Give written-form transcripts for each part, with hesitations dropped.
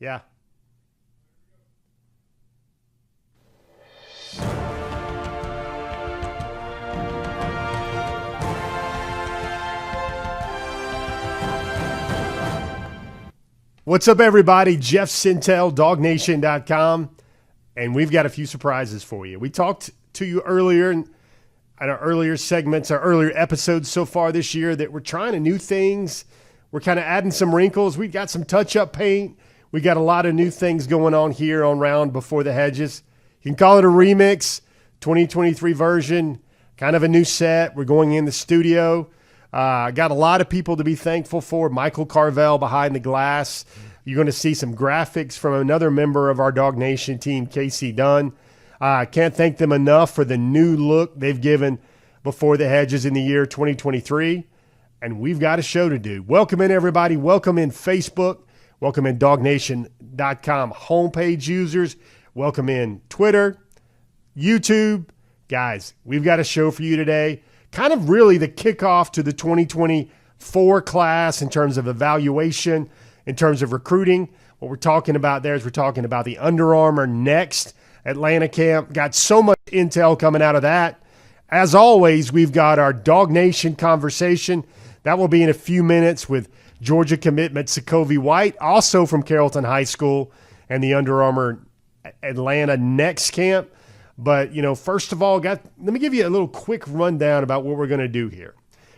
Yeah. What's up, everybody? Jeff Sentell, DawgNation.com, and we've got a few surprises for you. We talked to you earlier in our earlier segments, our earlier episodes so far this year that we're trying new things. We're kind of adding some wrinkles. We've got some touch-up paint. We got a lot of new things going on here on Round Before the Hedges. You can call it a remix, 2023 version, kind of a new set. We're going in the studio. Got a lot of people to be thankful for. Michael Carvel behind the glass. You're going to see some graphics from another member of our DawgNation team, Casey Dunn. I can't thank them enough for the new look they've given Before the Hedges in the year 2023. And we've got a show to do. Welcome in, everybody. Welcome in Facebook. Welcome in DawgNation.com homepage users. Welcome in Twitter, YouTube. Guys, we've got a show for you today. Kind of really the kickoff to the 2024 class in terms of evaluation, in terms of recruiting. What we're talking about there is we're talking about the Under Armour Next Atlanta camp. Got so much intel coming out of that. As always, we've got our DawgNation conversation. That will be in a few minutes with Georgia commitment Sacovie White, also from Carrollton High School, and the Under Armour Atlanta Next camp. But, first of all, let me give you a little quick rundown about what we're going to do here.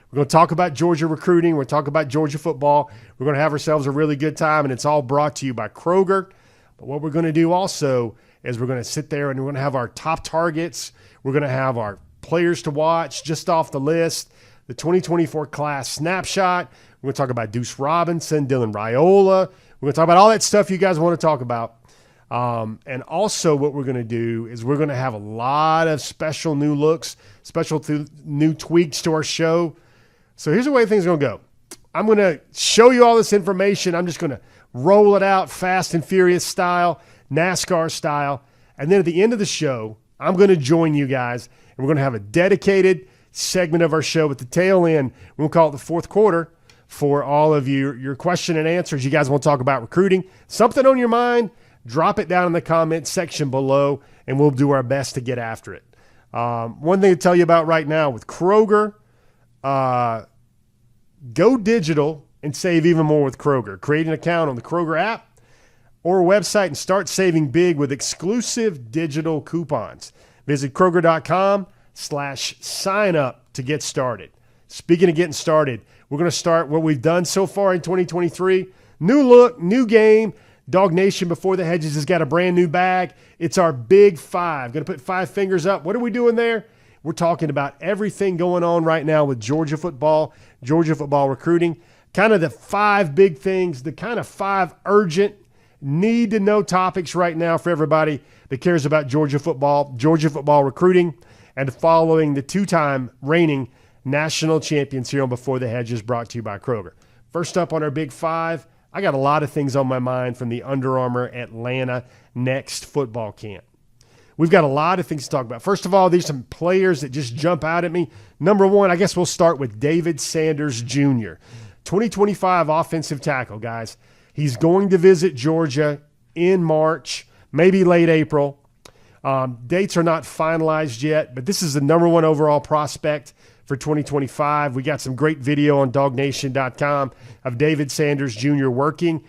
We're going to talk about Georgia recruiting. We're going to talk about Georgia football. We're going to have ourselves a really good time, and it's all brought to you by Kroger. But what we're going to do also is we're going to sit there and we're going to have our top targets. We're going to have our players to watch just off the list, the 2024 class snapshot. We're going to talk about Deuce Robinson, Dylan Raiola. We're going to talk about all that stuff you guys want to talk about. And also what we're going to do is we're going to have a lot of special new looks, new tweaks to our show. So here's the way things are going to go. I'm going to show you all this information. I'm just going to roll it out fast and furious style, NASCAR style. And then at the end of the show, I'm going to join you guys, and we're going to have a dedicated segment of our show at the tail end. We'll call it the fourth quarter for all of your question and answers. You guys want to talk about recruiting, something on your mind, drop it down in the comment section below, and we'll do our best to get after it. One thing to tell you about right now with Kroger, go digital and save even more with Kroger. Create an account on the Kroger app or website and start saving big with exclusive digital coupons. Visit Kroger.com/sign up to get started. Speaking of getting started, we're going to start what we've done so far in 2023. New look, new game. DawgNation Before the Hedges has got a brand new bag. It's our Big Five. Going to put 5 fingers up. What are we doing there? We're talking about everything going on right now with Georgia football recruiting. Kind of the 5 big things, the kind of 5 urgent, need-to-know topics right now for everybody that cares about Georgia football recruiting, and following the 2-time reigning national champions here on Before the Hedges, brought to you by Kroger. First up on our Big Five, I got a lot of things on my mind from the Under Armour Atlanta Next football camp. We've got a lot of things to talk about. First of all, there's some players that just jump out at me. Number one, I guess we'll start with David Sanders Jr., 2025 offensive tackle, guys. He's going to visit Georgia in March, maybe late April. Dates are not finalized yet, but this is the number 1 overall prospect for 2025. We got some great video on DawgNation.com of David Sanders Jr. working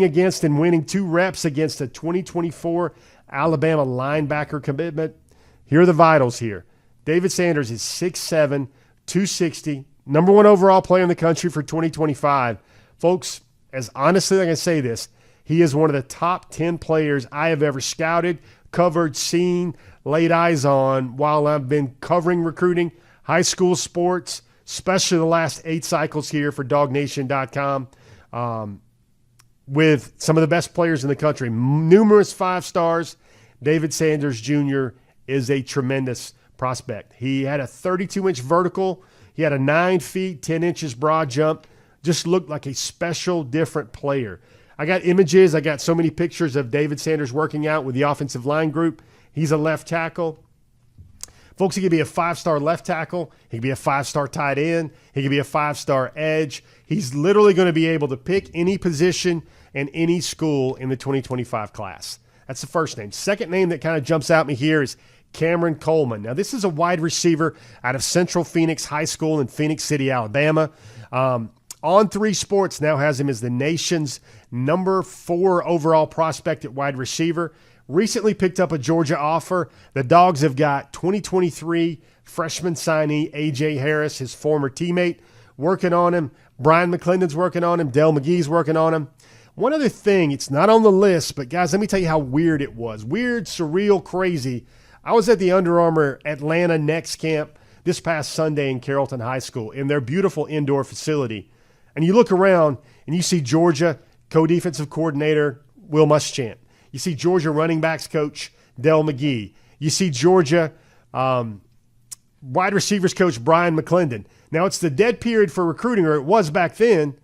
against and winning 2 reps against a 2024 Alabama linebacker commitment. Here are the vitals here. David Sanders is 6'7", 260, number 1 overall player in the country for 2025. Folks, as honestly as I can say this, he is one of the top 10 players I have ever scouted, covered, seen, laid eyes on while I've been covering recruiting, high school sports, especially the last 8 cycles here for DawgNation.com, with some of the best players in the country, numerous 5 stars. David Sanders Jr. is a tremendous prospect. He had a 32-inch vertical. He had a 9 feet, 10 inches broad jump. Just looked like a special, different player. I got images. I got so many pictures of David Sanders working out with the offensive line group. He's a left tackle. Folks, he could be a 5-star left tackle. He could be a 5-star tight end. He could be a 5-star edge. He's literally going to be able to pick any position in any school in the 2025 class. That's the first name. Second name that kind of jumps out at me here is Cameron Coleman. Now, this is a wide receiver out of Central Phoenix High School in Phoenix City, Alabama. On3 Sports now has him as the nation's number 4 overall prospect at wide receiver. Recently picked up a Georgia offer. The Dogs have got 2023 freshman signee A.J. Harris, his former teammate, working on him. Brian McClendon's working on him. Dell McGee's working on him. One other thing, it's not on the list, but guys, let me tell you how weird it was. Weird, surreal, crazy. I was at the Under Armour Atlanta Next camp this past Sunday in Carrollton High School in their beautiful indoor facility. And you look around and you see Georgia co-defensive coordinator Will Muschamp. You see Georgia running backs coach Dell McGee. You see Georgia wide receivers coach Brian McClendon. Now it's the dead period for recruiting, or it was back then.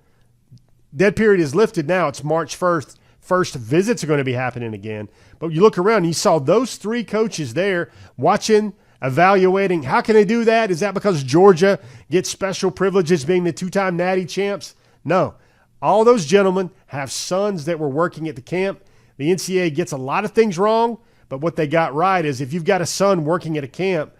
Dead period is lifted now. It's March 1st. First visits are going to be happening again. But you look around and you saw those 3 coaches there watching, evaluating. How can they do that? Is that because Georgia gets special privileges being the 2-time Natty champs? No. All those gentlemen have sons that were working at the camp. The NCAA gets a lot of things wrong, but what they got right is if you've got a son working at a camp,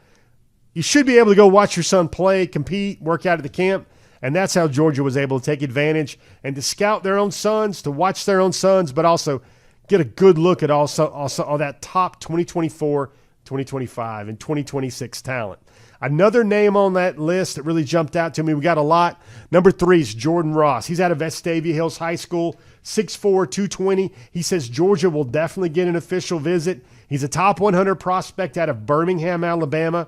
you should be able to go watch your son play, compete, work out at the camp. And that's how Georgia was able to take advantage and to scout their own sons, to watch their own sons, but also get a good look at also all that top 2024, 2025, and 2026 talent. Another name on that list that really jumped out to me, we got a lot. Number 3 is Jordan Ross. He's out of Vestavia Hills High School, 6'4", 220. He says Georgia will definitely get an official visit. He's a top 100 prospect out of Birmingham, Alabama.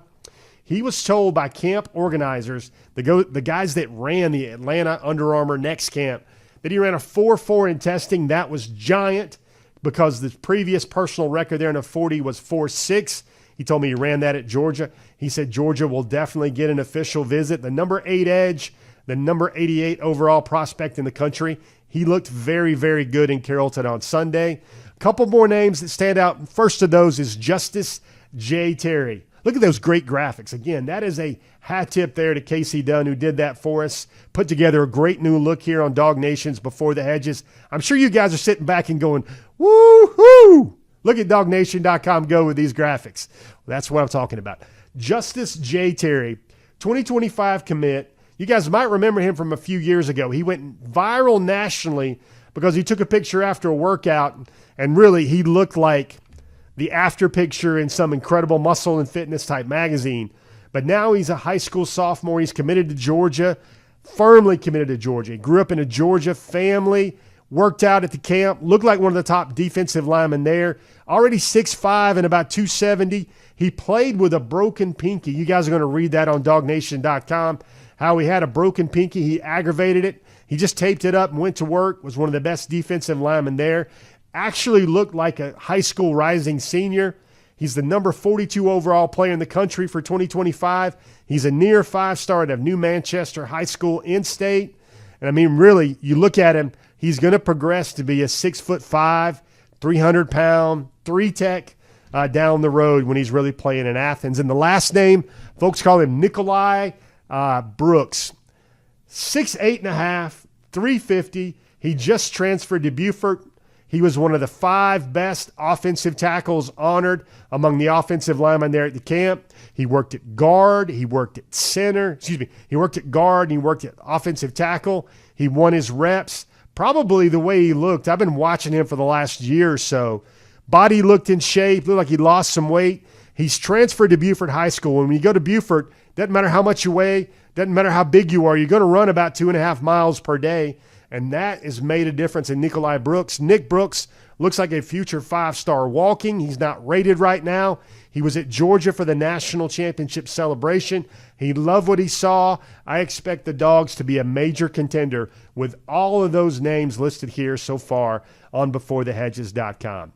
He was told by camp organizers, the guys that ran the Atlanta Under Armour Next camp, that he ran a 4.4 in testing. That was giant because the previous personal record there in a 40 was 4.6. He told me he ran that at Georgia. He said Georgia will definitely get an official visit. The number 8 edge, the number 88 overall prospect in the country. He looked very, very good in Carrollton on Sunday. A couple more names that stand out. First of those is Justice J. Terry. Look at those great graphics. Again, that is a hat tip there to Casey Dunn, who did that for us. Put together a great new look here on DawgNation's Before the Hedges. I'm sure you guys are sitting back and going, woo-hoo! Look at DawgNation.com go with these graphics. Well, that's what I'm talking about. Justice J. Terry, 2025 commit. You guys might remember him from a few years ago. He went viral nationally because he took a picture after a workout, and really he looked like the after picture in some incredible muscle and fitness type magazine. But now he's a high school sophomore. He's committed to Georgia, firmly committed to Georgia. He grew up in a Georgia family, worked out at the camp, looked like one of the top defensive linemen there. Already 6'5" and about 270. He played with a broken pinky. You guys are going to read that on DawgNation.com, how he had a broken pinky. He aggravated it. He just taped it up and went to work, was one of the best defensive linemen there. Actually looked like a high school rising senior. He's the number 42 overall player in the country for 2025. He's a near 5-star out of New Manchester High School in-state. And I mean, really, you look at him, he's going to progress to be a 6'5", 300-pound, 3-tech down the road when he's really playing in Athens. And the last name, folks call him Nikolai Brooks. 6'8.5", 350. He just transferred to Beaufort. He was one of the 5 best offensive tackles honored among the offensive linemen there at the camp. He worked at guard. He worked at center. He worked at guard and he worked at offensive tackle. He won his reps. Probably the way he looked, I've been watching him for the last year or so. Body looked in shape, looked like he lost some weight. He's transferred to Beaufort High School. And when you go to Beaufort, doesn't matter how much you weigh, doesn't matter how big you are, you're going to run about 2.5 miles per day. And that has made a difference in Nikolai Brooks. Nick Brooks looks like a future 5-star walking. He's not rated right now. He was at Georgia for the national championship celebration. He loved what he saw. I expect the Dogs to be a major contender with all of those names listed here so far on BeforeTheHedges.com.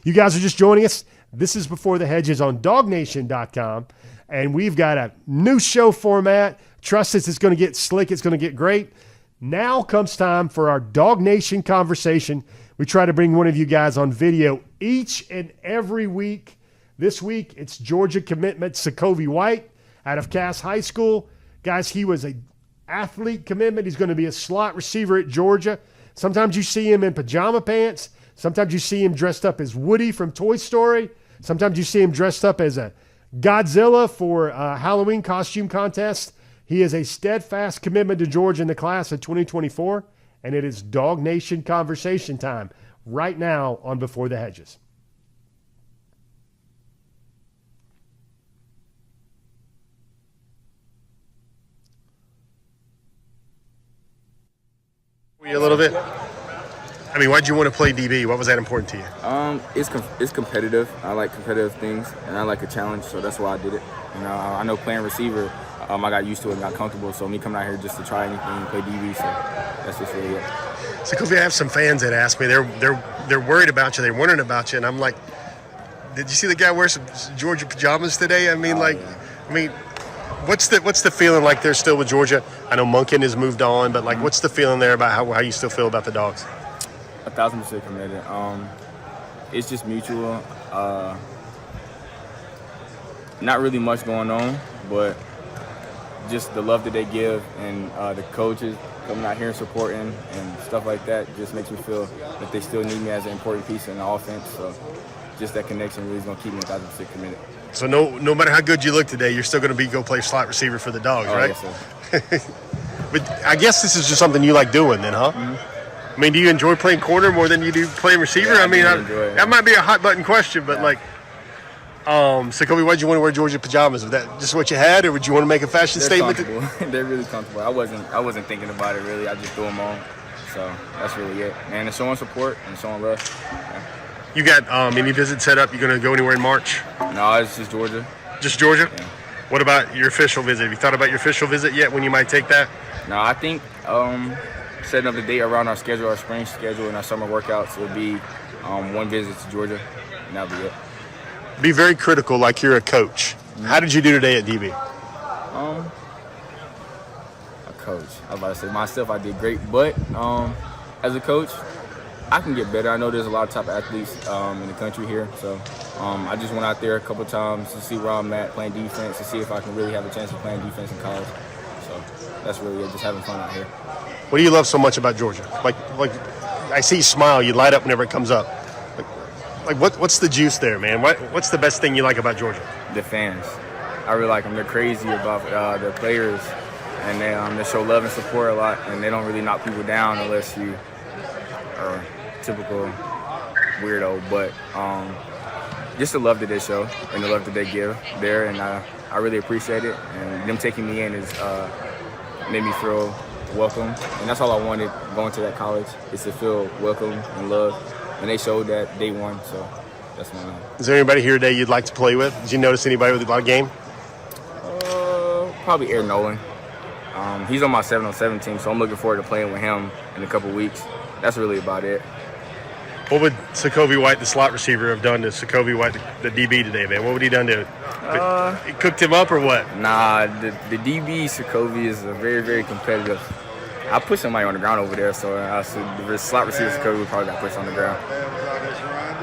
You guys are just joining us. This is Before the Hedges on DawgNation.com. And we've got a new show format. Trust us, it's going to get slick. It's going to get great. Now comes time for our DawgNation conversation. We try to bring one of you guys on video each and every week. This week, it's Georgia commitment Sacovie White out of Cass High School. Guys, he was an athlete commitment. He's going to be a slot receiver at Georgia. Sometimes you see him in pajama pants. Sometimes you see him dressed up as Woody from Toy Story. Sometimes you see him dressed up as a Godzilla for a Halloween costume contest. He is a steadfast commitment to Georgia in the class of 2024, and it is DawgNation conversation time right now on Before the Hedges. A little bit. I mean, why did you want to play DB? What was that important to you? It's competitive. I like competitive things, and I like a challenge, so that's why I did it. You know, I know playing receiver, I got used to it and got comfortable. So me coming out here just to try anything and play DB, so that's just really it. So, Kobe, I have some fans that ask me. They're worried about you. They're wondering about you, and I'm like, did you see the guy wear some Georgia pajamas today? I mean, what's the feeling like they're still with Georgia? I know Monken has moved on, but what's the feeling there about how you still feel about the Dogs? 1,000% committed. It's just mutual. Not really much going on, but just the love that they give and the coaches coming out here and supporting and stuff like that just makes me feel that they still need me as an important piece in the offense. So just that connection really is going to keep me 1,000% committed. So no matter how good you look today, you're still going to go play slot receiver for the Dogs, right? Yes, sir. But I guess this is just something you like doing then, huh? Mm-hmm. I mean, do you enjoy playing corner more than you do playing receiver? Yeah, I mean, enjoy it. That might be a hot button question, but Sacovie, why did you want to wear Georgia pajamas? Was that just what you had, or would you want to make a fashion statement? They're really comfortable. I wasn't thinking about it really. I just threw them on. So that's really it. Man, it's showing support and showing love. Yeah. You got any visits set up? You going to go anywhere in March? No, it's just Georgia. Just Georgia? Yeah. What about your official visit? Have you thought about your official visit yet, when you might take that? No, I think setting up the date around our schedule, our spring schedule, and our summer workouts will be one visit to Georgia, and that'll be it. Be very critical like you're a coach. Mm-hmm. How did you do today at DB? A coach. I was about to say myself, I did great, but as a coach, I can get better. I know there's a lot of top athletes in the country here, so I just went out there a couple times to see where I'm at playing defense, to see if I can really have a chance of playing defense in college. So that's really it, just having fun out here. What do you love so much about Georgia? Like I see you smile, you light up whenever it comes up. What's the juice there, man? What's the best thing you like about Georgia? The fans. I really like them. They're crazy about their players, and they show love and support a lot, and they don't really knock people down unless you are a typical weirdo. But just the love that they show and the love that they give there, and I really appreciate it. And them taking me in is made me feel welcome, and that's all I wanted going to that college, is to feel welcome and loved. And they showed that day one, so that's my name. Is there anybody here today you'd like to play with? Did you notice anybody with a lot of game? Probably Aaron Nolan. He's on my 7-on-7 team, so I'm looking forward to playing with him in a couple weeks. That's really about it. What would Sacovie White, the slot receiver, have done to Sacovie White, the DB today, man? What would he done to it? He cooked him up or what? Nah, the DB Sacovie is a very, very competitive. I put somebody on the ground over there, so the slot receiver Sacovie would probably got pushed on the ground.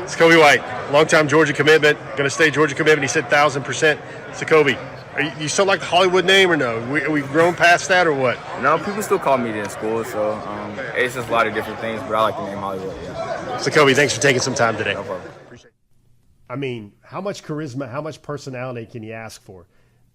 Sacovie White, longtime Georgia commitment, going to stay Georgia commitment. He said 1,000%. Sacovie, you still like the Hollywood name or no? Are we grown past that or what? No, people still call me in school, so it's just a lot of different things, but I like the name Hollywood, yeah. Sacovie, thanks for taking some time today. No problem. Appreciate it. I mean, how much charisma, how much personality can you ask for?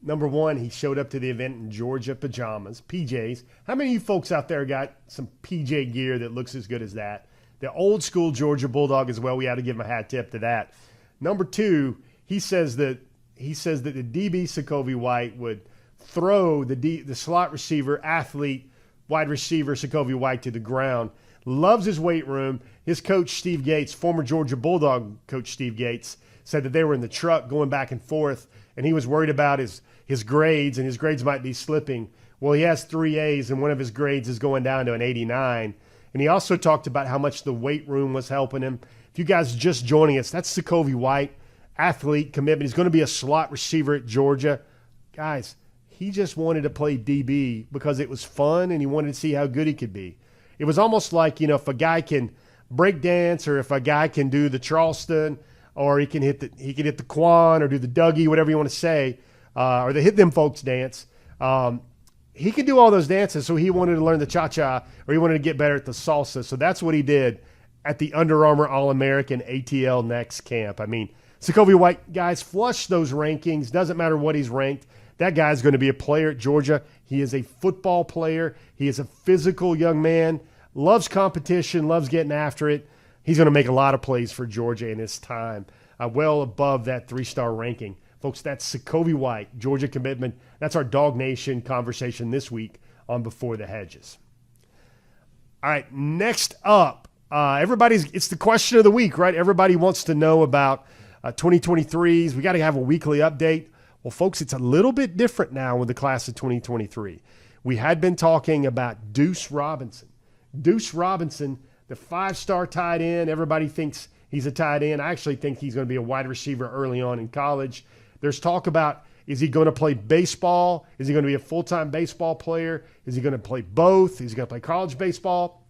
Number one, he showed up to the event in Georgia pajamas, PJs. How many of you folks out there got some PJ gear that looks as good as that? The old school Georgia Bulldog as well. We had to give him a hat tip to that. Number two, he says that the DB Sacovie White would throw the slot receiver, athlete, wide receiver Sacovie White to the ground. Loves his weight room. His coach, Steve Gates, former Georgia Bulldog coach Steve Gates, said that they were in the truck going back and forth, and he was worried about his grades, and his grades might be slipping. Well, he has 3 A's, and one of his grades is going down to an 89. And he also talked about how much the weight room was helping him. If you guys are just joining us, that's Sacovie White, athlete, commitment. He's going to be a slot receiver at Georgia. Guys, he just wanted to play DB because it was fun, and he wanted to see how good he could be. It was almost like, if a guy can break dance, or if a guy can do the Charleston, or he can hit the Quan, or do the Dougie, whatever you want to say, or the hit them folks dance. he could do all those dances, so he wanted to learn the cha-cha, or he wanted to get better at the salsa. So that's what he did at the Under Armour All-American ATL Next camp. I mean, Sacovie White, guys, flush those rankings. Doesn't matter what he's ranked. That guy's going to be a player at Georgia. He is a football player. He is a physical young man, loves competition, loves getting after it. He's going to make a lot of plays for Georgia in his time, well above that 3-star ranking. Folks, that's Sacovie White, Georgia commitment. That's our DawgNation conversation this week on Before the Hedges. All right, next up, it's the question of the week, right? Everybody wants to know about 2023s. We got to have a weekly update. Well, folks, it's a little bit different now with the class of 2023. We had been talking about Deuce Robinson. Deuce Robinson, the 5-star tight end. Everybody thinks he's a tight end. I actually think he's going to be a wide receiver early on in college. There's talk about, is he going to play baseball? Is he going to be a full-time baseball player? Is he going to play both? Is he going to play college baseball?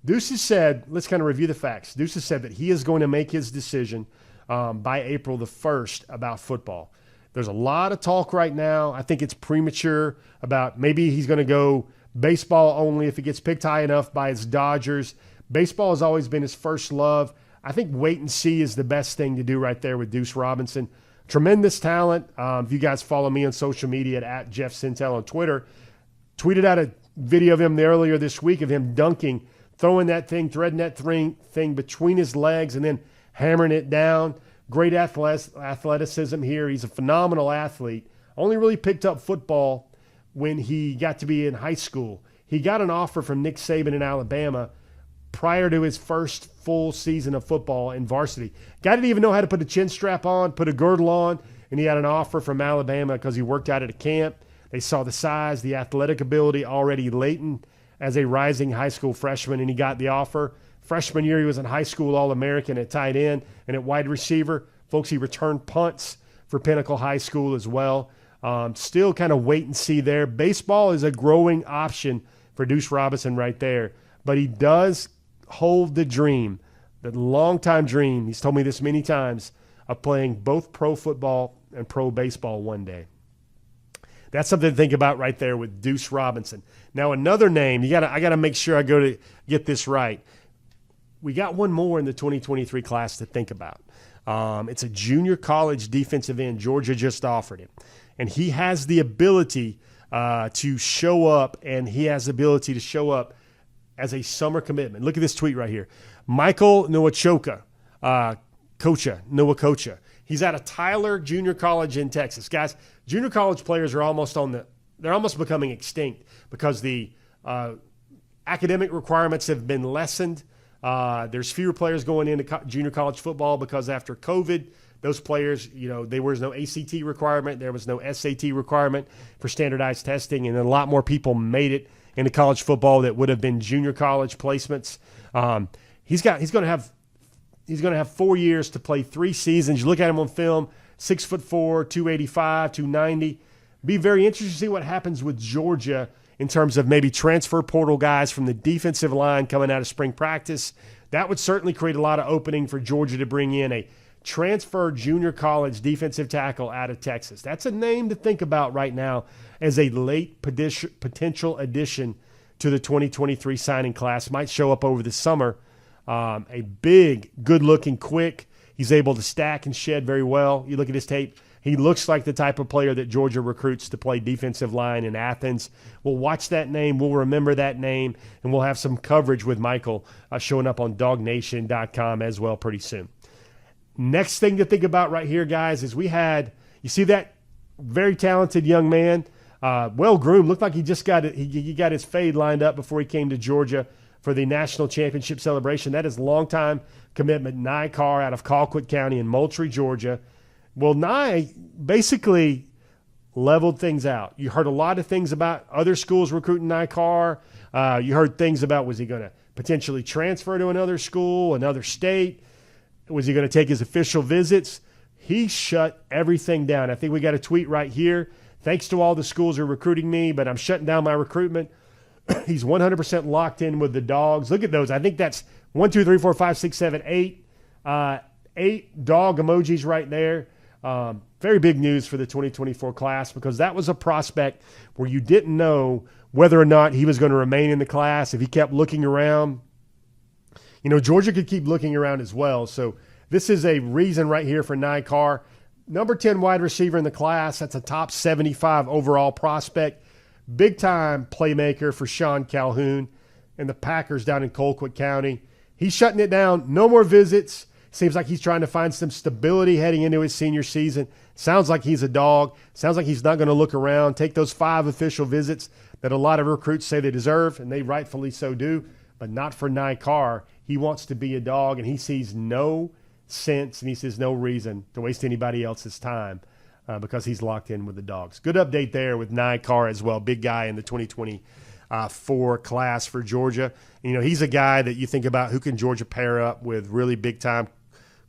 Deuce has said, let's kind of review the facts. Deuce has said that he is going to make his decision by April the 1st about football. There's a lot of talk right now. I think it's premature about maybe he's going to go baseball only if he gets picked high enough by his Dodgers. Baseball has always been his first love. I think wait and see is the best thing to do right there with Deuce Robinson. Tremendous talent. If you guys follow me on social media at Jeff Sentell on Twitter, tweeted out a video of him earlier this week of him dunking, throwing that thing, threading that thing between his legs and then hammering it down. Great athleticism here. He's a phenomenal athlete. Only really picked up football when he got to be in high school. He got an offer from Nick Saban in Alabama prior to his first full season of football in varsity. Guy didn't even know how to put a chin strap on, put a girdle on, and he had an offer from Alabama because he worked out at a camp. They saw the size, the athletic ability already latent as a rising high school freshman, and he got the offer. Freshman year, he was in high school All-American at tight end and at wide receiver. Folks, he returned punts for Pinnacle High School as well. Still kind of wait and see there. Baseball is a growing option for Deuce Robinson right there, but he does hold the dream, the long-time dream, he's told me this many times, of playing both pro football and pro baseball one day. That's something to think about right there with Deuce Robinson. Now, another name, I got to make sure I go to get this right. We got one more in the 2023 class to think about. It's a junior college defensive end. Georgia just offered him. And he has the ability to show up, and he has the ability to show up as a summer commitment. Look at this tweet right here. Michael Nwachoka, Nwachoka. He's out of Tyler Junior College in Texas. Guys, junior college players are they're almost becoming extinct because the academic requirements have been lessened. There's fewer players going into junior college football because after COVID, those players, there was no ACT requirement. There was no SAT requirement for standardized testing, and a lot more people made it into college football that would have been junior college placements. He's going to have 4 years to play 3 seasons. You look at him on film, 6'4", 285, 290. Be very interesting to see what happens with Georgia in terms of maybe transfer portal guys from the defensive line coming out of spring practice. That would certainly create a lot of opening for Georgia to bring in a transfer junior college defensive tackle out of Texas. That's a name to think about right now as a late potential addition to the 2023 signing class. Might show up over the summer. A big, good-looking, quick. He's able to stack and shed very well. You look at his tape. He looks like the type of player that Georgia recruits to play defensive line in Athens. We'll watch that name. We'll remember that name, and we'll have some coverage with Michael showing up on DawgNation.com as well pretty soon. Next thing to think about right here, guys, is you see that very talented young man, well-groomed. Looked like he just got his fade lined up before he came to Georgia for the national championship celebration. That is longtime commitment, Nye Carr out of Colquitt County in Moultrie, Georgia. Well, Nye basically leveled things out. You heard a lot of things about other schools recruiting Nye Carr. You heard things about, was he going to potentially transfer to another school, another state? Was he going to take his official visits? He shut everything down. I think we got a tweet right here. Thanks to all the schools who are recruiting me, but I'm shutting down my recruitment. He's 100% locked in with the Dogs. Look at those. I think that's 1, 2, 3, 4, 5, 6, 7, 8. 8 dog emojis right there. very big news for the 2024 class because that was a prospect where you didn't know whether or not he was going to remain in the class. If he kept looking around, Georgia could keep looking around as well. So this is a reason right here for Nye Carr. Number 10 wide receiver in the class. That's a top 75 overall prospect. Big-time playmaker for Sean Calhoun and the Packers down in Colquitt County. He's shutting it down. No more visits. Seems like he's trying to find some stability heading into his senior season. Sounds like he's a dog. Sounds like he's not going to look around, take those 5 official visits that a lot of recruits say they deserve, and they rightfully so do, but not for Nye Carr. He wants to be a dog, and he sees no sense and he sees no reason to waste anybody else's time because he's locked in with the Dogs. Good update there with Nye Carr as well, big guy in the 2024 class for Georgia. He's a guy that you think about who can Georgia pair up with really big-time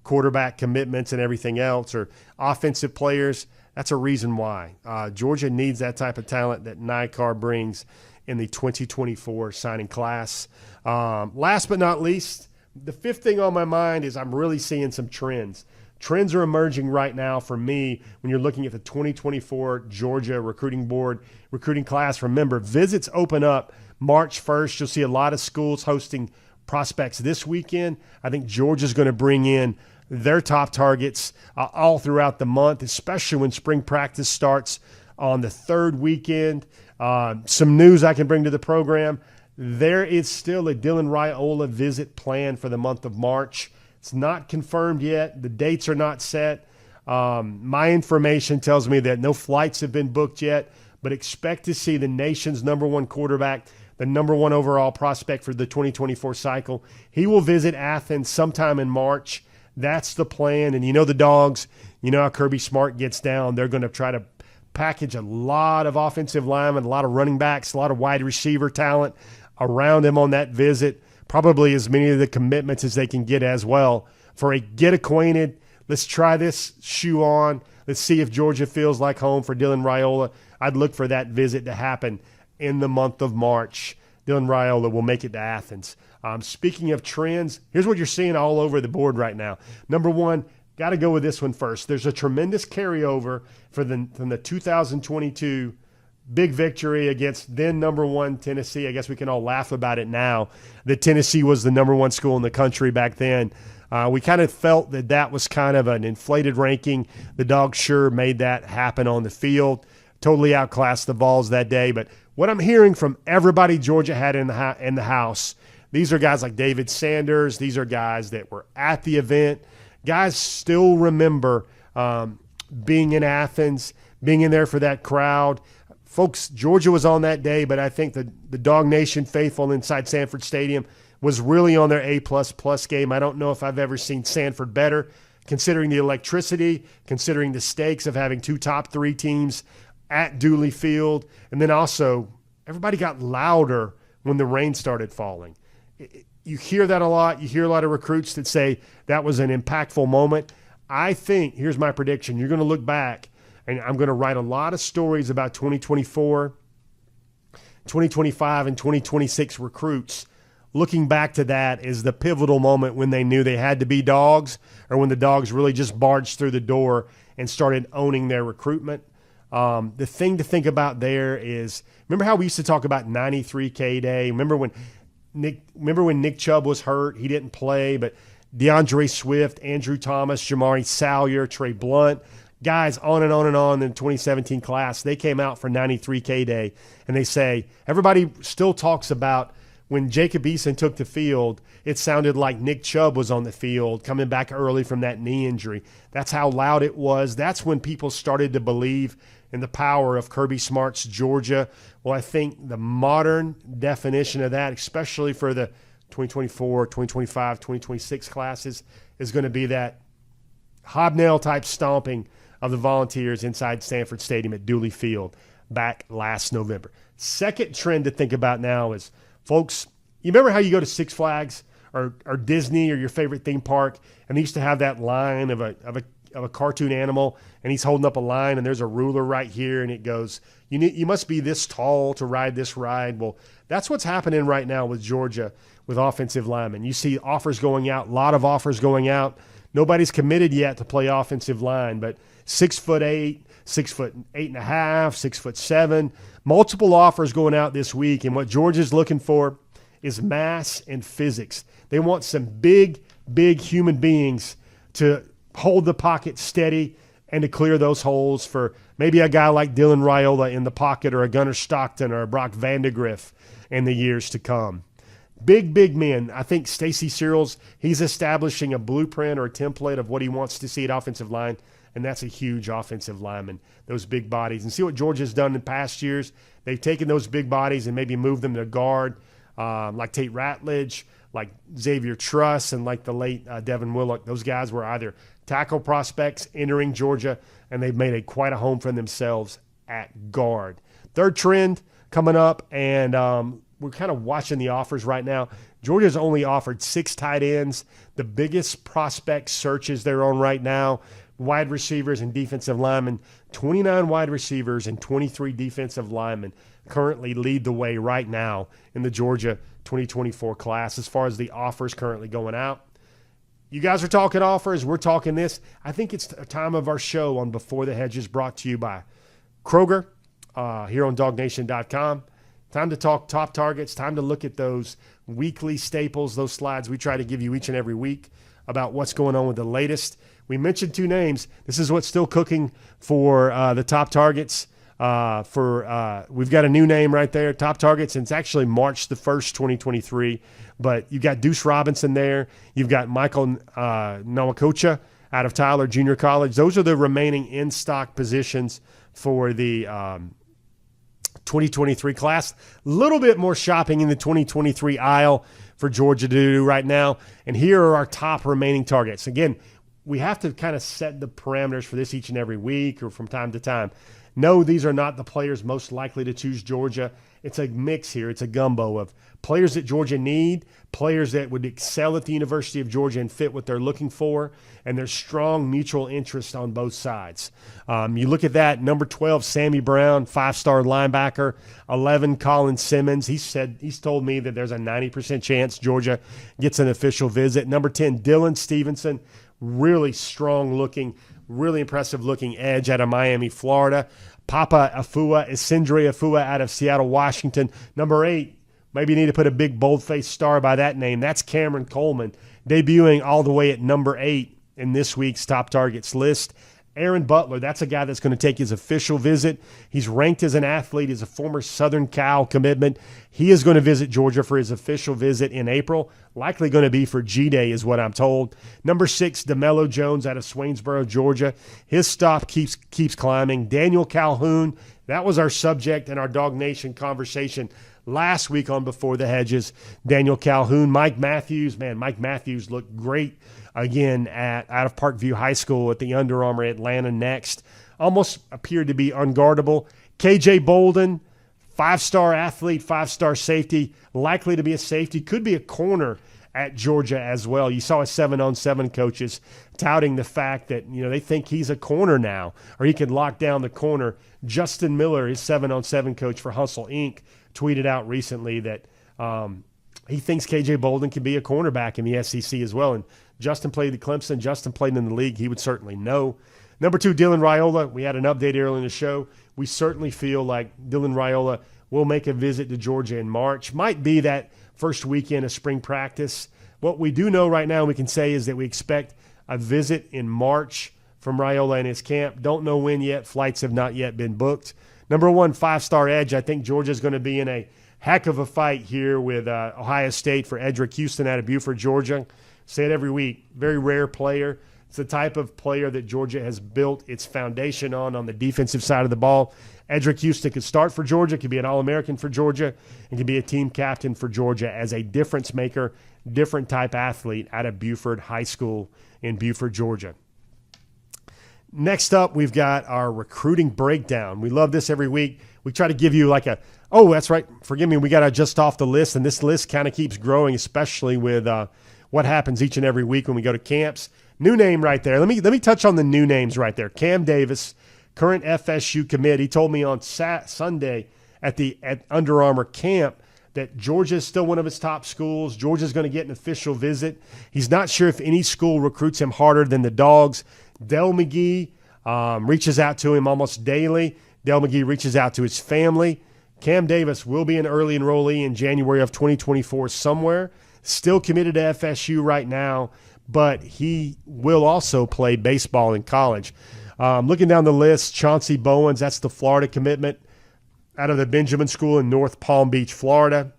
quarterback commitments and everything else, or offensive players. That's a reason why. Georgia needs that type of talent that Nye Carr brings in the 2024 signing class. Last but not least, the fifth thing on my mind is I'm really seeing some trends. Trends are emerging right now for me when you're looking at the 2024 Georgia recruiting board, recruiting class. Remember, visits open up March 1st. You'll see a lot of schools hosting prospects this weekend. I think Georgia's going to bring in their top targets all throughout the month, especially when spring practice starts on the third weekend. Some news I can bring to the program. There is still a Dylan Raiola visit planned for the month of March. It's not confirmed yet. The dates are not set. My information tells me that no flights have been booked yet, but expect to see the nation's number 1 quarterback, the number 1 overall prospect for the 2024 cycle. He will visit Athens sometime in March. That's the plan. And the Dogs, how Kirby Smart gets down. They're going to try to package a lot of offensive linemen, a lot of running backs, a lot of wide receiver talent around him on that visit. Probably as many of the commitments as they can get as well for a get acquainted. Let's try this shoe on. Let's see if Georgia feels like home for Dylan Raiola. I'd look for that visit to happen in the month of March. Dylan Raiola will make it to Athens. Speaking of trends, here's what you're seeing all over the board right now. Number 1, got to go with this one first. There's a tremendous carryover from the 2022 big victory against then number 1 Tennessee. I guess we can all laugh about it now that Tennessee was the number 1 school in the country back then. We kind of felt that was kind of an inflated ranking. The Dogs sure made that happen on the field. Totally outclassed the Vols that day. But what I'm hearing from everybody Georgia had in the house, these are guys like David Sanders. These are guys that were at the event. Guys still remember being in Athens, being in there for that crowd. Folks, Georgia was on that day, but I think the DawgNation faithful inside Sanford Stadium was really on their A++ game. I don't know if I've ever seen Sanford better, considering the electricity, considering the stakes of having 2 top 3 teams at Dooley Field. And then also, everybody got louder when the rain started falling. You hear that a lot. You hear a lot of recruits that say that was an impactful moment. I think, here's my prediction, you're going to look back, and I'm going to write a lot of stories about 2024, 2025, and 2026 recruits. Looking back to that is the pivotal moment when they knew they had to be Dogs, or when the Dogs really just barged through the door and started owning their recruitment. The thing to think about there is, remember how we used to talk about 93K Day? Remember when Nick Chubb was hurt? He didn't play, but DeAndre Swift, Andrew Thomas, Jamari Salyer, Trey Blunt, guys on and on and on in the 2017 class, they came out for 93K Day, and they say, everybody still talks about when Jacob Eason took the field, it sounded like Nick Chubb was on the field coming back early from that knee injury. That's how loud it was. That's when people started to believe in the power of Kirby Smart's Georgia. Well, I think the modern definition of that, especially for the 2024, 2025, 2026 classes, is going to be that hobnail-type stomping of the Volunteers inside Sanford Stadium at Dooley Field back last November. Second trend to think about now is, folks, you remember how you go to Six Flags or Disney or your favorite theme park, and they used to have that line of a cartoon animal, and he's holding up a line, and there's a ruler right here, and it goes, you must be this tall to ride this ride. Well, that's what's happening right now with Georgia with offensive linemen. You see offers going out, a lot of offers going out. Nobody's committed yet to play offensive line, but 6'8", 6'8.5", 6'7", multiple offers going out this week. And what Georgia's looking for is mass and physics. They want some big human beings to hold the pocket steady and to clear those holes for maybe a guy like Dylan Raiola in the pocket, or a Gunnar Stockton, or a Brock Vandegrift in the years to come. Big men. I think Stacey Searles, he's establishing a blueprint or a template of what he wants to see at offensive line, and that's a huge offensive lineman, those big bodies. And see what Georgia's done in past years. They've taken those big bodies and maybe moved them to guard, like Tate Ratledge, like Xavier Truss, and like the late Devin Willock. Those guys were either tackle prospects entering Georgia, and they've made quite a home for themselves at guard. Third trend coming up, and we're kind of watching the offers right now. Georgia's only offered 6 tight ends. The biggest prospect searches they're on right now, wide receivers and defensive linemen. 29 wide receivers and 23 defensive linemen currently lead the way right now in the Georgia 2024 class as far as the offers currently going out. You guys are talking offers. We're talking this. I think it's a time of our show on Before the Hedges, brought to you by Kroger here on DawgNation.com. Time to talk top targets. Time to look at those weekly staples, those slides we try to give you each and every week about what's going on with the latest. We mentioned 2 names. This is what's still cooking for the top targets. We've got a new name right there, top targets, and it's actually March the 1st, 2023. But you've got Deuce Robinson there. You've got Michael Nwakocha out of Tyler Junior College. Those are the remaining in-stock positions for the 2023 class. A little bit more shopping in the 2023 aisle for Georgia to do right now. And here are our top remaining targets. Again, we have to kind of set the parameters for this each and every week or from time to time. No, these are not the players most likely to choose Georgia. It's a mix here. It's a gumbo of players that Georgia need, players that would excel at the University of Georgia and fit what they're looking for, and there's strong mutual interest on both sides. You look at that, number 12, Sammy Brown, 5-star linebacker. 11, Colin Simmons. He's told me that there's a 90% chance Georgia gets an official visit. Number 10, Dylan Stevenson, really strong-looking, really impressive-looking edge out of Miami, Florida. Papa Afua, Isindre Afua out of Seattle, Washington. Number 8, maybe you need to put a big bold-faced star by that name. That's Cameron Coleman, debuting all the way at number 8 in this week's top targets list. Aaron Butler, that's a guy that's going to take his official visit. He's ranked as an athlete. He's a former Southern Cal commitment. He is going to visit Georgia for his official visit in April. Likely going to be for G-Day is what I'm told. Number 6, DeMello Jones out of Swainsboro, Georgia. His stock keeps climbing. Daniel Calhoun, that was our subject in our DawgNation conversation last week on Before the Hedges. Daniel Calhoun. Mike Matthews, Mike Matthews looked great again out of Parkview High School at the Under Armour Atlanta Next. Almost appeared to be unguardable. KJ Bolden, 5-star athlete, 5-star safety, likely to be a safety, could be a corner at Georgia as well. You saw his 7-on-7 coaches touting the fact that, they think he's a corner now, or he can lock down the corner. Justin Miller, his 7-on-7 coach for Hustle Inc., tweeted out recently that he thinks KJ Bolden can be a cornerback in the SEC as well. And Justin played at Clemson. Justin played in the league. He would certainly know. Number 2, Dylan Raiola. We had an update earlier in the show. We certainly feel like Dylan Raiola will make a visit to Georgia in March. Might be that first weekend of spring practice. What we do know right now, we can say, is that we expect a visit in March from Raiola and his camp. Don't know when yet. Flights have not yet been booked. Number 1, 5-star edge. I think Georgia's going to be in a heck of a fight here with Ohio State for Edric Houston out of Buford, Georgia. Say it every week. Very rare player. It's the type of player that Georgia has built its foundation on the defensive side of the ball. Edric Houston could start for Georgia, could be an All-American for Georgia, and could be a team captain for Georgia as a difference maker, different type athlete out of Buford High School in Buford, Georgia. Next up, we've got our recruiting breakdown. We love this every week. We try to give you that's right, forgive me, we got to just off the list, and this list kind of keeps growing, especially with what happens each and every week when we go to camps. New name right there. Let me touch on the new names right there. Cam Davis, current FSU commit. He told me on Sunday at Under Armour camp that Georgia is still one of his top schools. Georgia's going to get an official visit. He's not sure if any school recruits him harder than the Dogs. Dell McGee reaches out to him almost daily. Dell McGee reaches out to his family. Cam Davis will be an early enrollee in January of 2024 somewhere. Still committed to FSU right now, but he will also play baseball in college. Looking down the list, Chauncey Bowens, that's the Florida commitment out of the Benjamin School in North Palm Beach, Florida.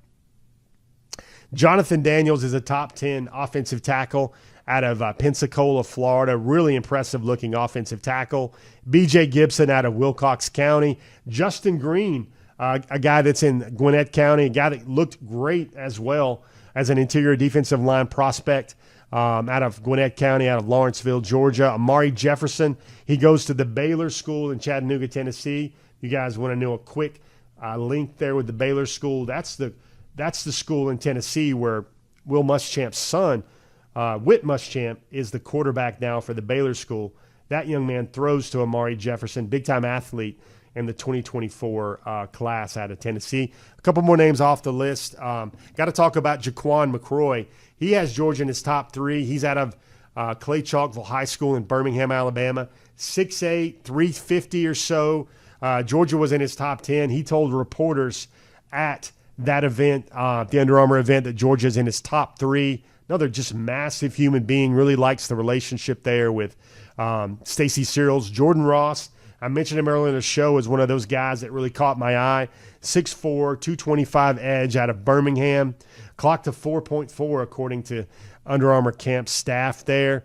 Jonathan Daniels is a top 10 offensive tackle out of Pensacola, Florida. Really impressive-looking offensive tackle. B.J. Gibson out of Wilcox County. Justin Green, a guy that's in Gwinnett County, a guy that looked great as well as an interior defensive line prospect out of Gwinnett County, out of Lawrenceville, Georgia. Amari Jefferson, he goes to the Baylor School in Chattanooga, Tennessee. You guys want to know a quick link there with the Baylor School? That's the school in Tennessee where Will Muschamp's son, Whit Muschamp, is the quarterback now for the Baylor School. That young man throws to Amari Jefferson, big-time athlete in the 2024 class out of Tennessee. A couple more names off the list. Got to talk about Jaquan McCroy. He has Georgia in his top 3. He's out of Clay Chalkville High School in Birmingham, Alabama. 6'8", 350 or so. Georgia was in his top 10. He told reporters at that event, the Under Armour event, that Georgia's in his top 3. Another just massive human being. Really likes the relationship there with Stacey Searles. Jordan Ross, I mentioned him earlier in the show, as one of those guys that really caught my eye. 6'4", 225 edge out of Birmingham. Clocked to 4.4 according to Under Armour camp staff there.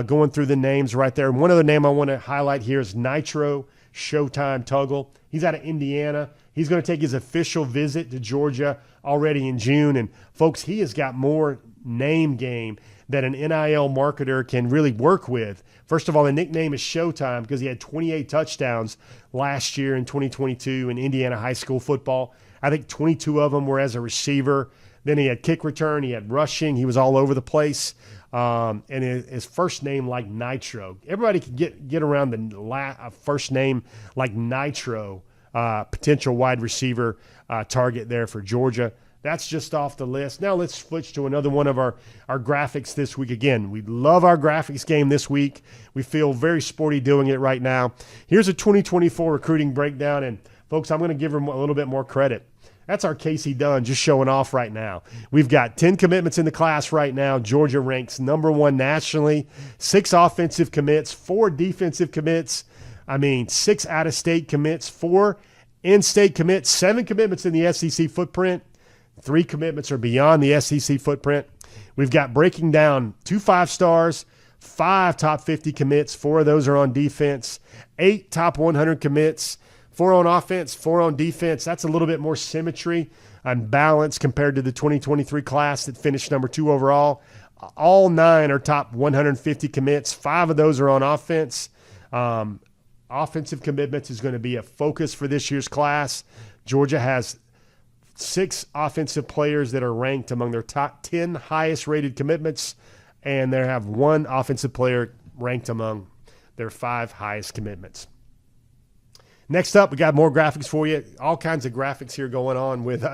Going through the names right there. And one other name I want to highlight here is Nitro Showtime Tuggle. He's out of Indiana. He's going to take his official visit to Georgia already in June. And, folks, he has got more name game that an NIL marketer can really work with. First of all, the nickname is Showtime because he had 28 touchdowns last year in 2022 in Indiana high school football. I think 22 of them were as a receiver. Then he had kick return. He had rushing. He was all over the place. And his first name like Nitro. Everybody can get around the first name like Nitro, potential wide receiver target there for Georgia. That's just off the list. Now let's switch to another one of our graphics this week. Again, we love our graphics game this week. We feel very sporty doing it right now. Here's a 2024 recruiting breakdown. And, folks, I'm going to give him a little bit more credit. That's our Casey Dunn just showing off right now. We've got 10 commitments in the class right now. Georgia ranks number 1 nationally. 6 offensive commits, 4 defensive commits. 6 out-of-state commits, 4 in-state commits, 7 commitments in the SEC footprint. 3 commitments are beyond the SEC footprint. We've got breaking down 2 5-stars, 5 top 50 commits. 4 of those are on defense. 8 top 100 commits. 4 on offense, 4 on defense. That's a little bit more symmetry and balance compared to the 2023 class that finished number 2 overall. All 9 are top 150 commits. 5 of those are on offense. Offensive commitments is going to be a focus for this year's class. Georgia has 6 offensive players that are ranked among their top 10 highest rated commitments, and they have 1 offensive player ranked among their 5 highest commitments. Next up, we got more graphics for you. All kinds of graphics here going on with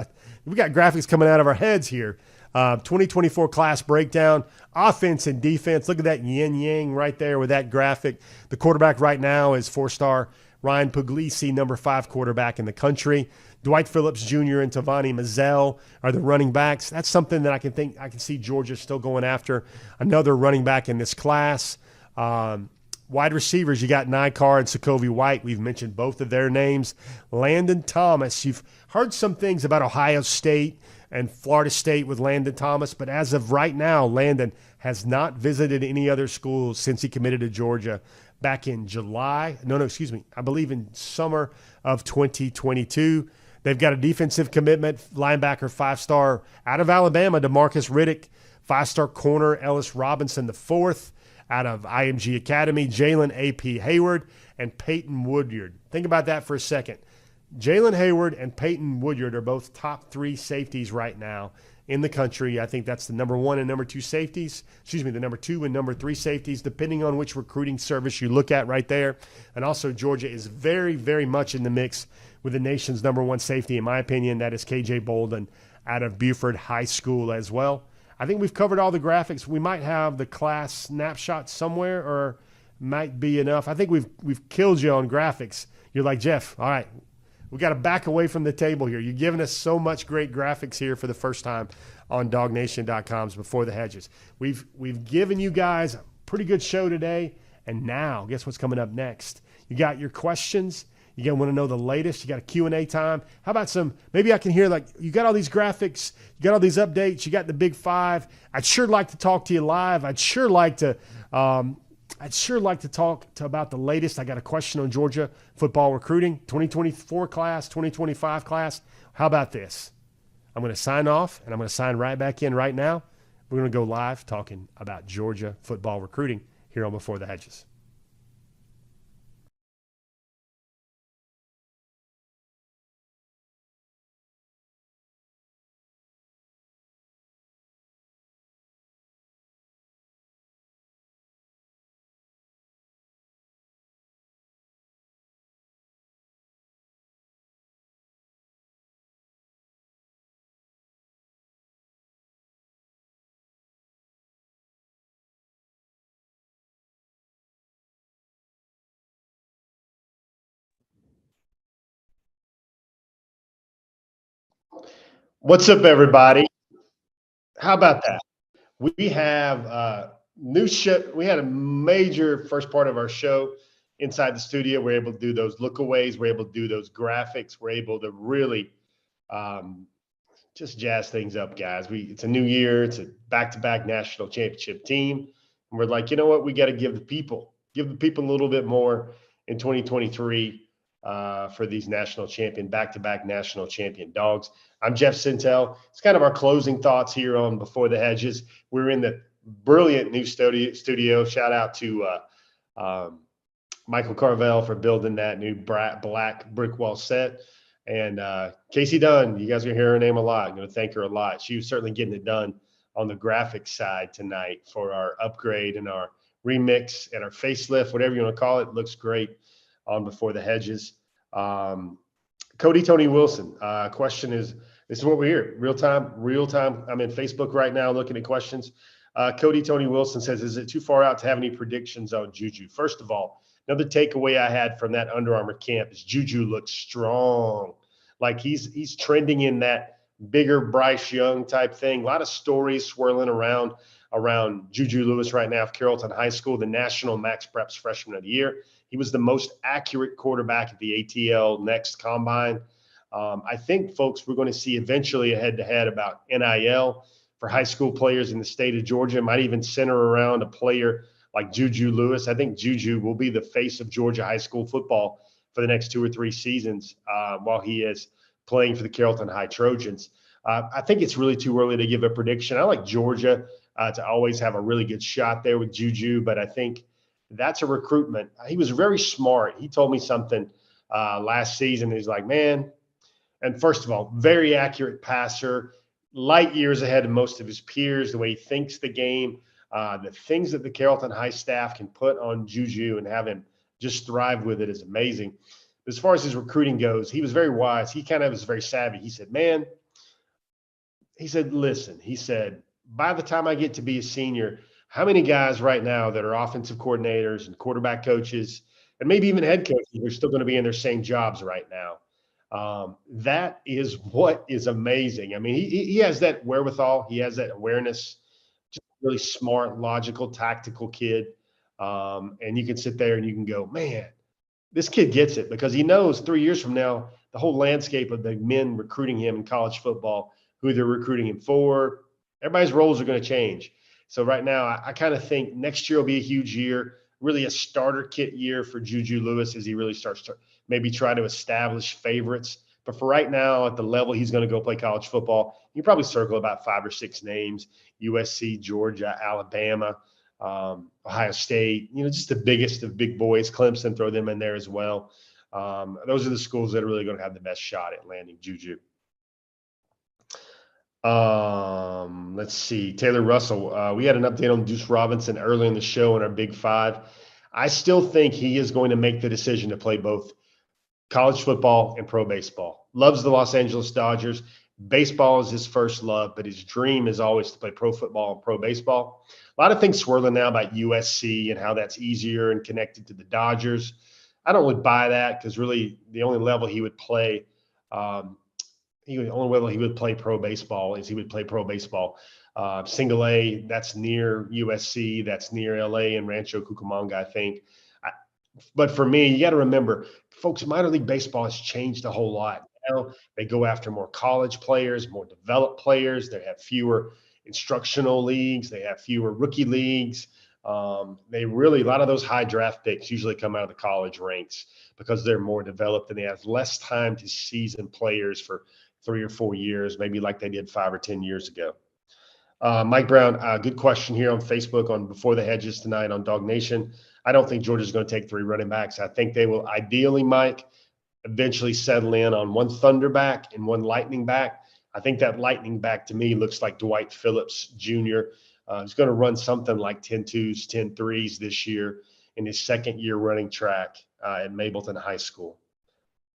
we got graphics coming out of our heads here. 2024 class breakdown, offense and defense. Look at that yin-yang right there with that graphic. The quarterback right now is 4-star Ryan Puglisi, number 5 quarterback in the country. Dwight Phillips Jr. and Tavani Mazzell are the running backs. That's something that I can see Georgia still going after another running back in this class. Wide receivers, you got Nikar and Sacovie White. We've mentioned both of their names. Landon Thomas. You've heard some things about Ohio State and Florida State with Landon Thomas, but as of right now, Landon has not visited any other schools since he committed to Georgia back in I believe in summer of 2022. They've got a defensive commitment, linebacker 5-star out of Alabama, DeMarcus Riddick, 5-star corner Ellis Robinson IV, out of IMG Academy, Jalen A.P. Hayward, and Peyton Woodyard. Think about that for a second. Jalen Hayward and Peyton Woodyard are both top 3 safeties right now in the country. I think that's the number 1 and number 2 safeties. The number 2 and number 3 safeties, depending on which recruiting service you look at right there. And also Georgia is very, very much in the mix with the nation's number 1 safety, in my opinion. That is K.J. Bolden out of Buford High School as well. I think we've covered all the graphics. We might have the class snapshot somewhere, or might be enough. I think we've killed you on graphics. You're like, Jeff, all right, we got to back away from the table here. You're giving us so much great graphics here for the first time on DawgNation.com's Before the Hedges. We've given you guys a pretty good show today, and now guess what's coming up next? You got your questions. You got to want to know the latest. You got a Q&A time. How about maybe I can hear, like, you got all these graphics, you got all these updates, you got the Big Five. I'd sure like to talk to you live. I'd sure like to talk about the latest. I got a question on Georgia football recruiting, 2024 class, 2025 class. How about this? I'm going to sign off, and I'm going to sign right back in right now. We're going to go live talking about Georgia football recruiting here on Before the Hedges. What's up, everybody? How about that? We have new ship. We had a major first part of our show inside the studio. We're able to do those lookaways. We're able to do those graphics. We're able to really just jazz things up, guys. It's a new year. It's a back-to-back national championship team. And we're like, you know what? We got to give the people a little bit more in 2023 for these back-to-back national champion dogs. I'm Jeff Sentell. It's kind of our closing thoughts here on Before the Hedges. We're in the brilliant new studio. Shout out to Michael Carvel for building that new black brick wall set. And Casey Dunn, you guys are going to hear her name a lot. I'm going to thank her a lot. She was certainly getting it done on the graphics side tonight for our upgrade and our remix and our facelift, whatever you want to call it. It looks great on Before the Hedges. Cody Tony Wilson, question is, this is what we're here, real time. I'm in Facebook right now looking at questions. Cody Tony Wilson says, is it too far out to have any predictions on Juju? First of all, another takeaway I had from that Under Armour camp is Juju looks strong. Like he's trending in that bigger Bryce Young type thing. A lot of stories swirling around Juju Lewis right now of Carrollton High School, the National Max Preps Freshman of the Year. He was the most accurate quarterback at the ATL Next Combine. I think, folks, we're going to see eventually a head-to-head about NIL for high school players in the state of Georgia. It might even center around a player like Juju Lewis. I think Juju will be the face of Georgia high school football for the next 2 or 3 seasons while he is playing for the Carrollton High Trojans. I think it's really too early to give a prediction. I like Georgia to always have a really good shot there with Juju, but I think that's a recruitment. He was very smart. He told me something last season. He's like, man, and first of all, very accurate passer, light years ahead of most of his peers, the way he thinks the game, the things that the Carrollton High staff can put on Juju and have him just thrive with it is amazing. As far as his recruiting goes, he was very wise. He kind of was very savvy. He said, listen, by the time I get to be a senior, how many guys right now that are offensive coordinators and quarterback coaches and maybe even head coaches are still going to be in their same jobs right now? That is what is amazing. I mean, he has that wherewithal. He has that awareness, just a really smart, logical, tactical kid. And you can sit there and you can go, man, this kid gets it, because he knows 3 years from now, the whole landscape of the men recruiting him in college football, who they're recruiting him for, everybody's roles are going to change. So right now, I kind of think next year will be a huge year, really a starter kit year for Juju Lewis as he really starts to maybe try to establish favorites. But for right now, at the level he's going to go play college football, you probably circle about 5 or 6 names: USC, Georgia, Alabama, Ohio State, just the biggest of big boys. Clemson, throw them in there as well. Those are the schools that are really going to have the best shot at landing Juju. Let's see. Taylor Russell. We had an update on Deuce Robinson early in the show in our Big Five. I still think he is going to make the decision to play both college football and pro baseball. Loves the Los Angeles Dodgers. Baseball is his first love, but his dream is always to play pro football and pro baseball. A lot of things swirling now about USC and how that's easier and connected to the Dodgers. I don't really buy that because really the only level he would play, the only level he would play pro baseball is he would play pro baseball. Single A, that's near USC, that's near LA and Rancho Cucamonga, I think. But for me, you got to remember, folks, minor league baseball has changed a whole lot. Now they go after more college players, more developed players. They have fewer instructional leagues. They have fewer rookie leagues. A lot of those high draft picks usually come out of the college ranks because they're more developed and they have less time to season players for 3 or 4 years, maybe like they did 5 or 10 years ago. Mike Brown, good question here on Facebook on Before the Hedges tonight on DawgNation. I don't think Georgia's going to take 3 running backs. I think they will ideally, Mike, eventually settle in on 1 Thunder back and 1 Lightning back. I think that Lightning back to me looks like Dwight Phillips Jr. He's going to run something like 10-2s, 10-3s this year in his second year running track at Mableton High School.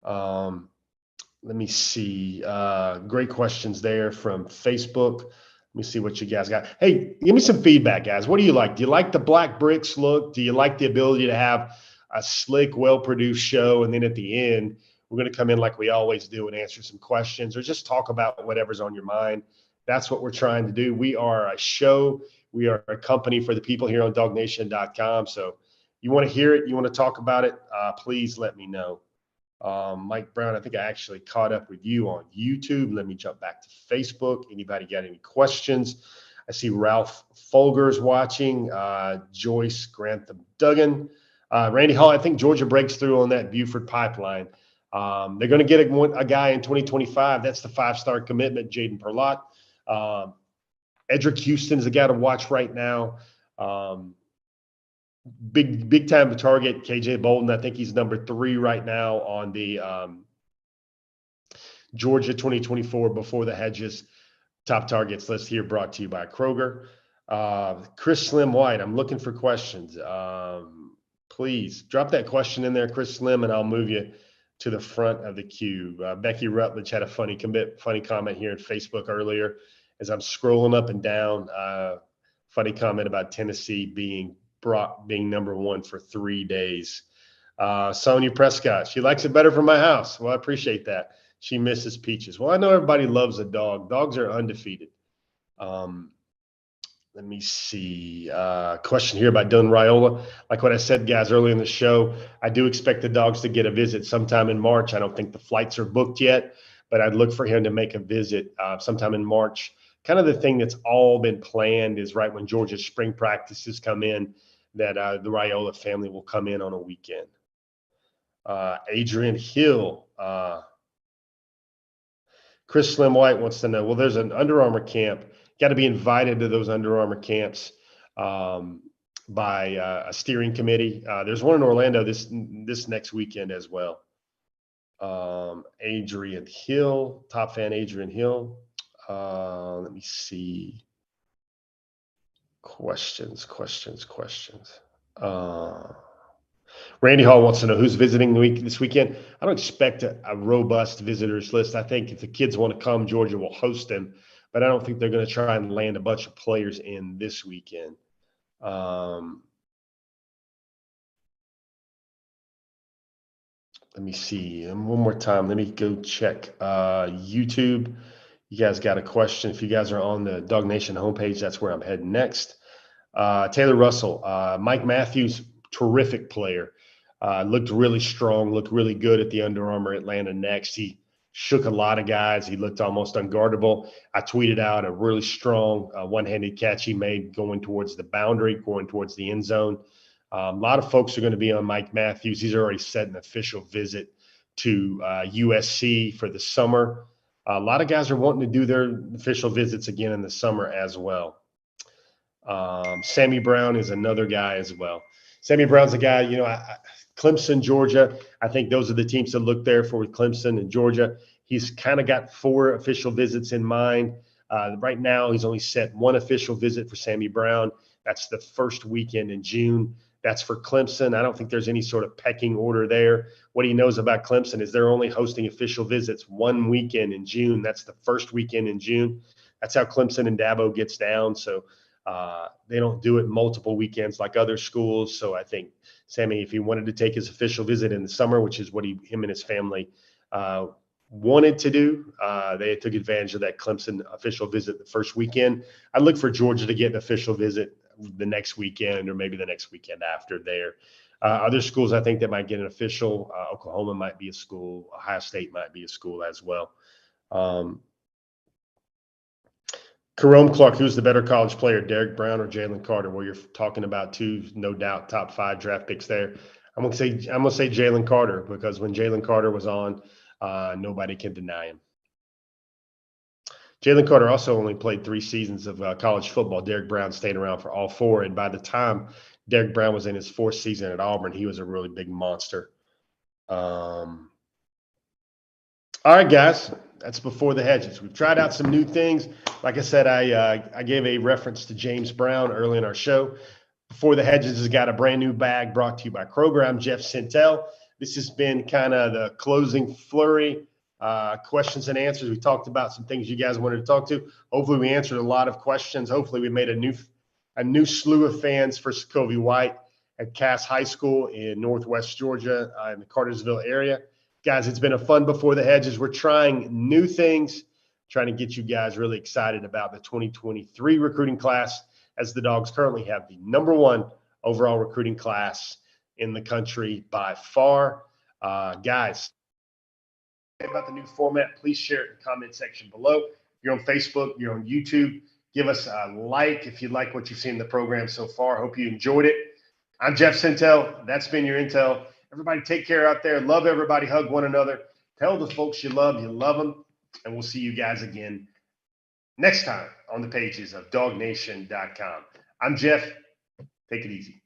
Let me see. Great questions there from Facebook. Let me see what you guys got. Hey, give me some feedback, guys. What do you like? Do you like the black bricks look? Do you like the ability to have a slick, well-produced show, and then at the end, we're going to come in like we always do and answer some questions or just talk about whatever's on your mind? That's what we're trying to do. We are a show. We are a company for the people here on DawgNation.com. So you want to hear it, you want to talk about it, please let me know. Mike Brown, I think I actually caught up with you on YouTube. Let me jump back to Facebook. Anybody got any questions? I see Ralph Folger's watching, Joyce Grantham Duggan. Randy Hall, I think Georgia breaks through on that Buford pipeline. They're going to get a guy in 2025. That's the 5-star commitment, Jaden Perlott. Edric Houston's a guy to watch right now. Big time to target. KJ Bolden, I think he's number 3 right now on the Georgia 2024 Before the Hedges top targets list here, brought to you by Kroger. Chris Slim White, I'm looking for questions. Please drop that question in there, Chris Slim, and I'll move you to the front of the queue. Becky Rutledge had a funny comment here on Facebook earlier as I'm scrolling up and down. Funny comment about Tennessee being number 1 for 3 days. Sonia Prescott, she likes it better from my house. Well, I appreciate that. She misses Peaches. Well, I know everybody loves a dog. Dogs are undefeated. Let me see. Question here by Dylan Raiola. Like what I said, guys, earlier in the show, I do expect the dogs to get a visit sometime in March. I don't think the flights are booked yet, but I'd look for him to make a visit sometime in March. Kind of the thing that's all been planned is right when Georgia's spring practices come in, that the Raiola family will come in on a weekend. Adrian Hill. Chris Slim White wants to know, well, there's an Under Armour camp. Got to be invited to those Under Armour camps by a steering committee. There's one in Orlando this next weekend as well. Adrian Hill, top fan Adrian Hill. Let me see. Questions. Randy Hall wants to know who's visiting this weekend. I don't expect a robust visitors list. I think if the kids want to come, Georgia will host them, but I don't think they're going to try and land a bunch of players in this weekend. Let me see. And one more time, let me go check YouTube. You guys got a question? If you guys are on the DawgNation homepage, that's where I'm heading next. Taylor Russell, Mike Matthews, terrific player. Looked really strong, looked really good at the Under Armour Atlanta Next. He shook a lot of guys. He looked almost unguardable. I tweeted out a really strong one-handed catch he made going towards the boundary, going towards the end zone. A lot of folks are going to be on Mike Matthews. He's already set an official visit to USC for the summer. A lot of guys are wanting to do their official visits again in the summer as well. Sammy Brown is another guy as well. Sammy Brown's a guy, Clemson, Georgia. I think those are the teams to look there for with Clemson and Georgia. He's kind of got 4 official visits in mind. Right now, he's only set 1 official visit for Sammy Brown. That's the first weekend in June. That's for Clemson. I don't think there's any sort of pecking order there. What he knows about Clemson is they're only hosting official visits one weekend in June. That's the first weekend in June. That's how Clemson and Dabo gets down. So they don't do it multiple weekends like other schools. So I think Sammy, if he wanted to take his official visit in the summer, which is what him and his family wanted to do, they took advantage of that Clemson official visit the first weekend. I'd look for Georgia to get an official visit the next weekend or maybe the next weekend after there. Other schools I think that might get an official, Oklahoma might be a school, Ohio State might be a school as well. Jerome Clark, who's the better college player, Derek Brown or Jalen Carter? Well, you're talking about two, no doubt, top 5 draft picks there. I'm gonna say Jalen Carter, because when Jalen Carter was on, nobody can deny him. Jalen Carter also only played 3 seasons of college football. Derek Brown stayed around for all 4, and by the time Derek Brown was in his 4th season at Auburn, he was a really big monster. All right, guys, that's Before the Hedges. We've tried out some new things. Like I said, I gave a reference to James Brown early in our show. Before the Hedges has got a brand new bag brought to you by Kroger. I'm Jeff Sentell. This has been kind of the closing flurry, questions and answers. We talked about some things you guys wanted to talk to. Hopefully we answered a lot of questions. Hopefully we made a new slew of fans for Sacovie White at Cass High School in Northwest Georgia, in the Cartersville area. Guys, it's been a fun Before the Hedges. We're trying new things, trying to get you guys really excited about the 2023 recruiting class, as the Dogs currently have the #1 overall recruiting class in the country by far. Guys, about the new format, please share it in the comment section below. If you're on Facebook, you're on YouTube, give us a like if you like what you've seen in the program so far. Hope you enjoyed it. I'm Jeff Sentell. That's been your intel. Everybody take care out there. Love everybody. Hug one another. Tell the folks you love them. And we'll see you guys again next time on the pages of DawgNation.com. I'm Jeff. Take it easy.